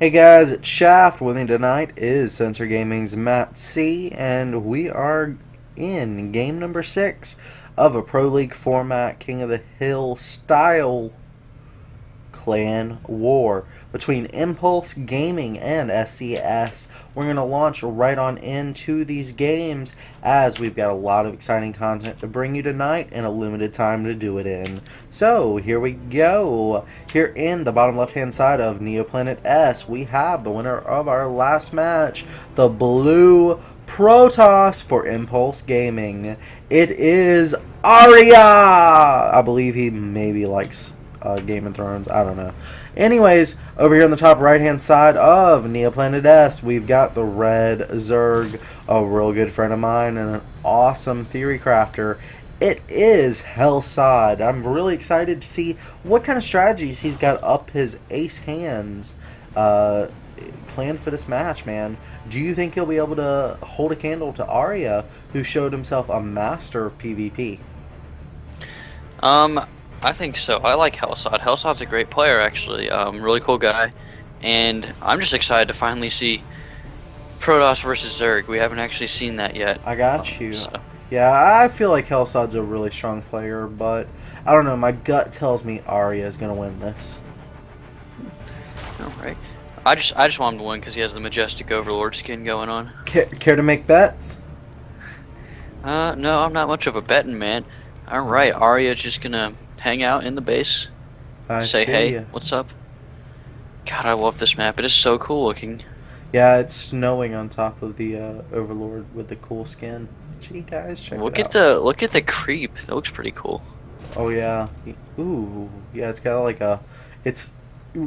Hey guys, it's Shaft. With me tonight is Sensor Gaming's Matt C, and we are in game number 6 of a Pro League format King of the Hill style clan war between Impulse Gaming and SCS. We're going to launch right on into these games as we've got a lot of exciting content to bring you tonight and a limited time to do it in. So here we go. Here in the bottom left hand side of Neoplanet S, we have the winner of our last match, the blue Protoss for Impulse Gaming. It is Arya! I believe he maybe likes Game of Thrones. I don't know. Anyways, over here on the top right-hand side of Neoplanet S, we've got the red Zerg, a real good friend of mine and an awesome theory crafter. It is Hellsod. I'm really excited to see what kind of strategies he's got up his ace hands planned for this match, man. Do you think he'll be able to hold a candle to Arya, who showed himself a master of PvP? I think so. I like Hellsod. Hellsod's a great player, actually. Really cool guy. And I'm just excited to finally see Protoss versus Zerg. We haven't actually seen that yet. I got you. Yeah, I feel like Hellsod's a really strong player, but I don't know. My gut tells me Arya is going to win this. Alright. I just want him to win because he has the majestic Overlord skin going on. Care to make bets? No, I'm not much of a betting man. Alright, Arya's just gonna hang out in the base. Say, hey, what's up? God, I love this map. It is so cool looking. Yeah, it's snowing on top of the Overlord with the cool skin. Gee, guys, check it out. Look at the creep. That looks pretty cool. Oh yeah. Ooh, yeah. It's got like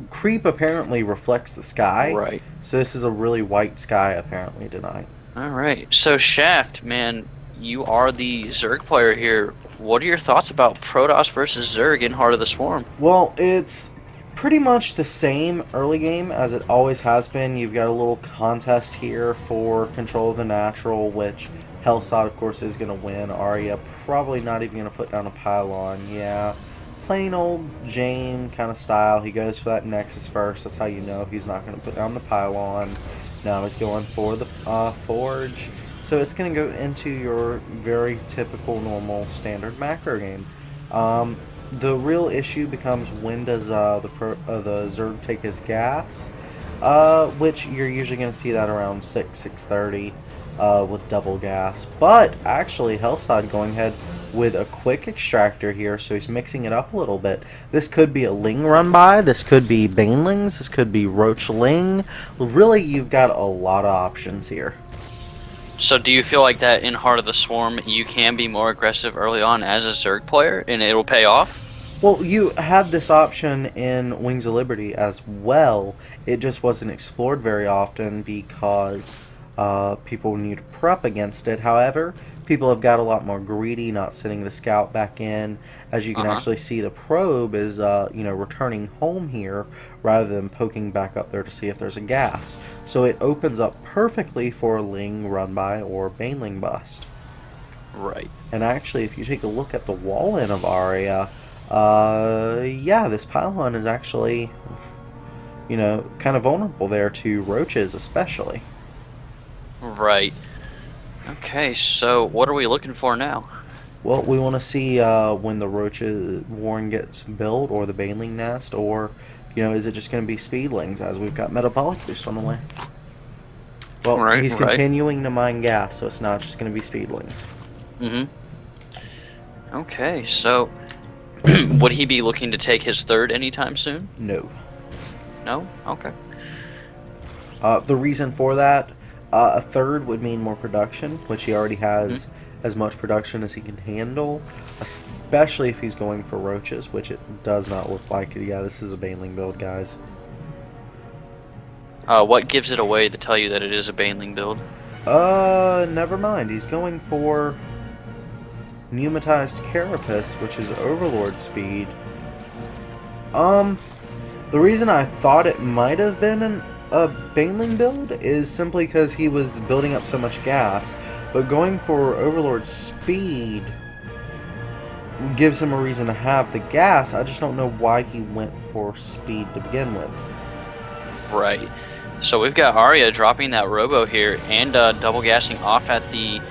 creep apparently reflects the sky. Right. So this is a really white sky apparently tonight. All right. So Shaft, man, you are the Zerg player here. What are your thoughts about Protoss versus Zerg in Heart of the Swarm? Well, it's pretty much the same early game as it always has been. You've got a little contest here for control of the natural, which Hellsod, of course, is going to win. Arya probably not even going to put down a pylon. Yeah, plain old Jane kind of style. He goes for that Nexus first. That's how you know he's not going to put down the pylon. Now he's going for the Forge. So it's going to go into your very typical, normal, standard macro game. The real issue becomes when does the Zerg take his gas, which you're usually going to see that around 6:30 with double gas. But actually, Hellsod going ahead with a quick extractor here, so he's mixing it up a little bit. This could be a Ling run by, this could be Banelings, this could be Roach Ling. Really, you've got a lot of options here. So do you feel like that in Heart of the Swarm you can be more aggressive early on as a Zerg player and it'll pay off? Well, you have this option in Wings of Liberty as well. It just wasn't explored very often because people need to prep against it. However, people have got a lot more greedy, not sending the scout back in. As you can actually see, the probe is returning home here rather than poking back up there to see if there's a gas. So it opens up perfectly for a Ling run by or Baneling bust. Right. And actually, if you take a look at the wall in of Arya, yeah, this pylon is actually, kind of vulnerable there to roaches especially. Right. Okay, so what are we looking for now? Well, we want to see when the roaches warren gets built, or the Baneling nest, or is it just going to be speedlings as we've got metabolic boost on the way? Well, he's continuing to mine gas, so it's not just going to be speedlings. Okay, so would he be looking to take his third anytime soon? No. No? Okay. The reason for that, a third would mean more production, which he already has as much production as he can handle, especially if he's going for roaches, which it does not look like. Yeah, this is a Baneling build, guys. What gives it away to tell you that it is a Baneling build? Never mind. He's going for Pneumatized Carapace, which is Overlord speed. The reason I thought it might have been a Baneling build is simply because he was building up so much gas, but going for Overlord speed gives him a reason to have the gas. I just don't know why he went for speed to begin with. Right. So we've got Arya dropping that robo here and double gassing off at the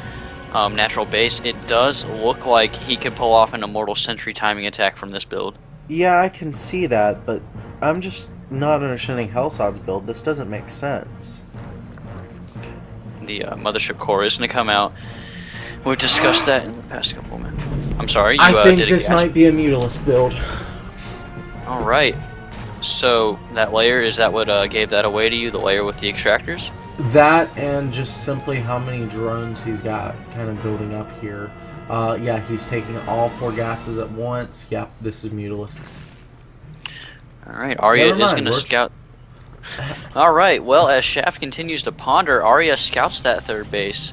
natural base. It does look like he can pull off an Immortal Sentry timing attack from this build. Yeah, I can see that, but I'm just not understanding Hellsod's build. This doesn't make sense. The Mothership Core is going to come out. We've discussed that in the past couple minutes. I'm sorry, I think did this might be a Mutalisk build. Alright. So, that layer, is that what gave that away to you? The layer with the extractors? That and just simply how many drones he's got kind of building up here. Yeah, he's taking all 4 gases at once. Yep, this is Mutalisks. Alright, Arya is going to scout. Alright, well, as Shaft continues to ponder, Arya scouts that third base.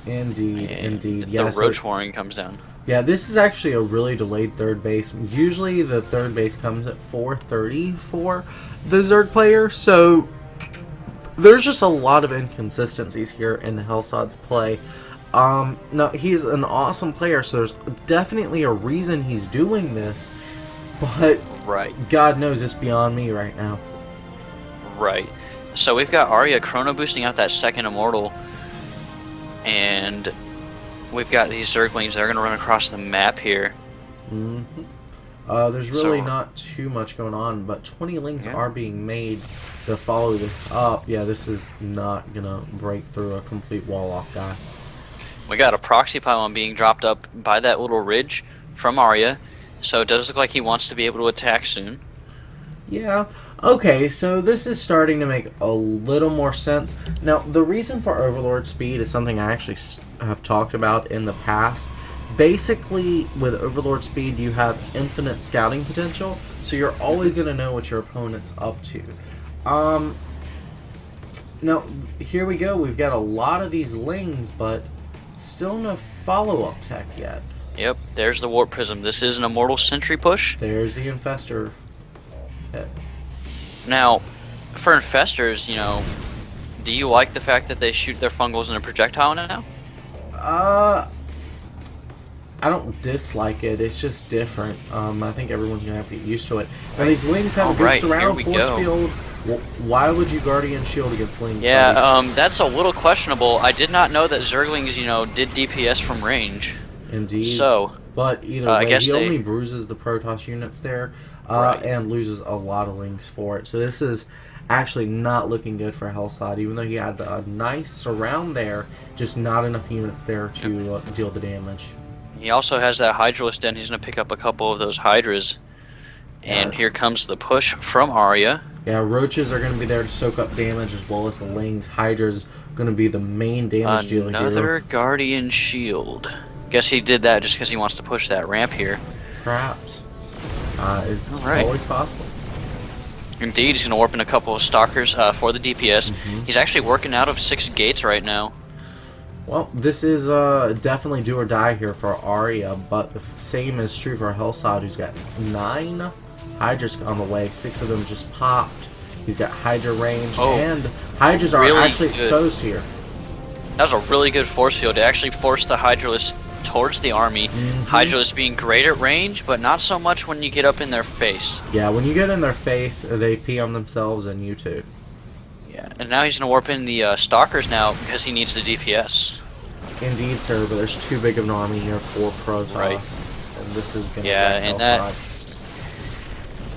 Indeed, and indeed. The Roach Warring comes down. Yeah, this is actually a really delayed third base. Usually the third base comes at 4:30 for the Zerg player, so there's just a lot of inconsistencies here in Hellsod's play. Now, he's an awesome player, so there's definitely a reason he's doing this, but God knows it's beyond me right now. Right. So we've got Arya chrono boosting out that second Immortal, and we've got these Zerglings that are going to run across the map here. There's really not too much going on, but 20 lings are being made to follow this up. Yeah, this is not going to break through a complete wall-off guy. We got a proxy pylon being dropped up by that little ridge from Arya, so it does look like he wants to be able to attack soon. Yeah. Okay, so this is starting to make a little more sense. Now, the reason for Overlord speed is something I actually have talked about in the past. Basically, with Overlord speed, you have infinite scouting potential, so you're always going to know what your opponent's up to. Now, here we go. We've got a lot of these lings, but still no follow-up tech yet. Yep, there's the Warp Prism. This is an Immortal Sentry push. There's the Infestor hit. Now, for Infestors, you know, do you like the fact that they shoot their fungals in a projectile now? I don't dislike it. It's just different. I think everyone's gonna have to get used to it. Now these lings have a good surround force field. Why would you Guardian Shield against lings? Yeah, that's a little questionable. I did not know that Zerglings, you know, did DPS from range. Indeed. So, but either way, he only bruises the Protoss units there, and loses a lot of lings for it. So this is actually not looking good for Hellsod, even though he had a nice surround there, just not enough units there to deal the damage. He also has that Hydralisk Den. He's going to pick up a couple of those Hydras. And here comes the push from Arya. Yeah, Roaches are going to be there to soak up damage as well as the Lings. Hydra's going to be the main damage dealer here. Another Guardian Shield. Guess he did that just because he wants to push that ramp here. Perhaps. It's always possible. Indeed, he's going to warp in a couple of Stalkers for the DPS. He's actually working out of 6 gates right now. Well, this is definitely do or die here for Arya, but the same is true for Hellsod, who's got 9 Hydras on the way. 6 of them just popped. He's got Hydra range, and Hydras are actually exposed here. That was a really good force field. It actually forced the Hydralisk towards the army. Hydralisk being great at range, but not so much when you get up in their face. Yeah, when you get in their face, they pee on themselves, and you too. Yeah, and now he's going to warp in the Stalkers now because he needs the DPS. Indeed, sir, but there's too big of an army here for Protoss. And this is going to and that.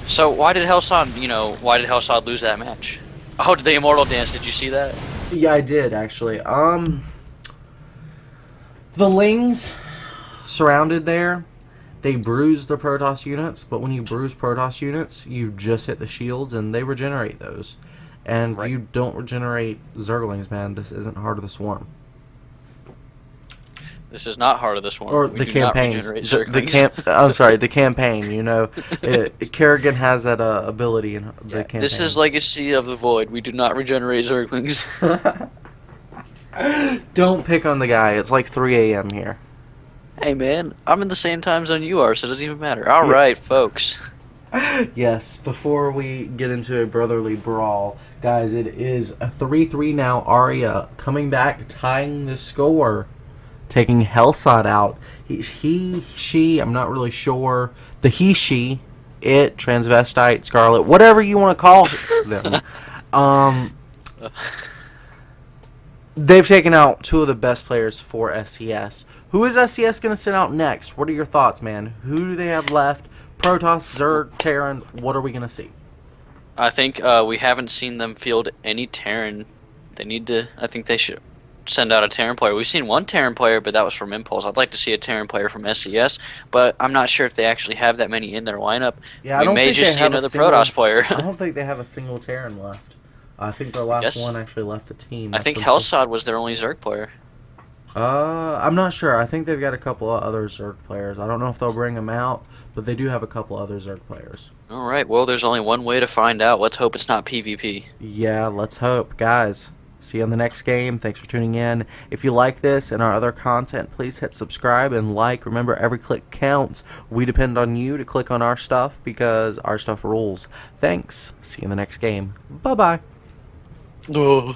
So why did Hellsod lose that match? Oh, did the Immortal Dance, did you see that? Yeah, I did, actually. The Lings surrounded there, they bruised the Protoss units, but when you bruise Protoss units, you just hit the shields and they regenerate those. And you don't regenerate Zerglings, man. This isn't Heart of the Swarm. This is not Heart of the Swarm. Or the campaigns. I'm sorry, the campaign, you know. Kerrigan has that ability in the campaign. This is Legacy of the Void. We do not regenerate Zerglings. Don't pick on the guy. It's like 3 a.m. here. Hey, man. I'm in the same time zone you are, so it doesn't even matter. All right, folks. Yes, before we get into a brotherly brawl, guys, it is a 3-3 now. Arya coming back, tying the score, taking Hellsod out. She, I'm not really sure. The he, she, it, transvestite, Scarlet, whatever you want to call them. They've taken out two of the best players for SCS. Who is SCS going to send out next? What are your thoughts, man? Who do they have left? Protoss, Zerg, Terran, what are we going to see? I think we haven't seen them field any Terran. I think they should send out a Terran player. We've seen one Terran player, but that was from Impulse. I'd like to see a Terran player from SCS, but I'm not sure if they actually have that many in their lineup. Yeah, we may just see another Protoss player. I don't think they have a single Terran left. I think the last one actually left the team. I think Helsod was their only Zerg player. I'm not sure. I think they've got a couple of other Zerg players. I don't know if they'll bring them out, but they do have a couple other Zerg players. All right. Well, there's only one way to find out. Let's hope it's not PvP. Yeah, let's hope. Guys, see you on the next game. Thanks for tuning in. If you like this and our other content, please hit subscribe and like. Remember, every click counts. We depend on you to click on our stuff because our stuff rules. Thanks. See you in the next game. Bye-bye. Oh.